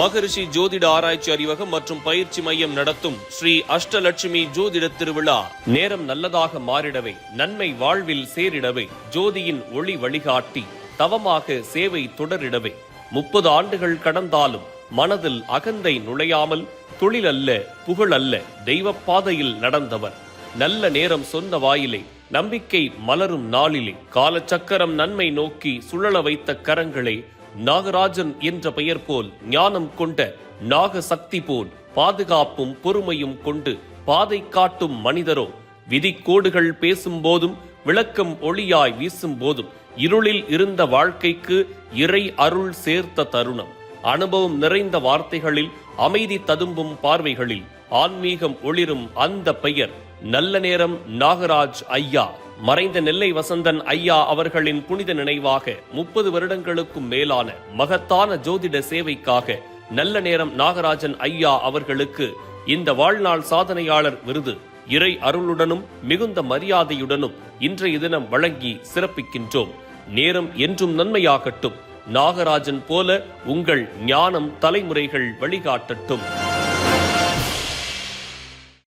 மகரிஷி ஜோதிட ஆராய்ச்சி அறிவகம் மற்றும் பயிற்சி மையம் நடத்தும் ஸ்ரீ அஷ்டலட்சுமி ஜோதிட திருவிழா நேரம் நல்லதாக மாறிடவே, நன்மை வாழ்வில் சேரிடவே, ஜோதியின் ஒளி வழிகாட்டி தவமாக சேவை தொடரிடவே 30 ஆண்டுகள் கடந்தாலும் மனதில் அகந்தை நுழையாமல் தொழில் அல்ல, புகழ் அல்ல, தெய்வ பாதையில் நடந்தவர். நல்ல நேரம் சொன்ன வாயிலே, நம்பிக்கை மலரும் நாளிலே, காலச்சக்கரம் நன்மை நோக்கி சுழல வைத்த கரங்களே, நாகராஜன் என்ற பெயர் போல் ஞானம் கொண்ட நாக சக்தி போல் பாதுகாப்பும் பொறுமையும் கொண்டு பாதை காட்டும் மனிதரோ, விதிக்கோடுகள் பேசும் போதும் விளக்கம் ஒளியாய் வீசும் போதும் இருளில் இருந்த வாழ்க்கைக்கு இறை அருள் சேர்த்த தருணம். அனுபவம் நிறைந்த வார்த்தைகளில், அமைதி ததும்பும் பார்வைகளில் ஆன்மீகம் ஒளிரும் அந்த பெயர் நல்ல நேரம் நாகராஜ் ஐயா. மறைந்த நெல்லை வசந்தன் ஐயா அவர்களின் புனித நினைவாக 30 வருடங்களுக்கும் மேலான மகத்தான ஜோதிட சேவைக்காக நல்ல நேரம் நாகராஜன் ஐயா அவர்களுக்கு இந்த வாழ்நாள் சாதனையாளர் விருது இறை அருளுடனும் மிகுந்த மரியாதையுடனும் இன்றைய தினம் வழங்கி சிறப்பிக்கின்றோம். நேரம் என்றும் நன்மையாகட்டும். நாகராஜன் போல உங்கள் ஞானம் தலைமுறைகள் வழிகாட்டட்டும்.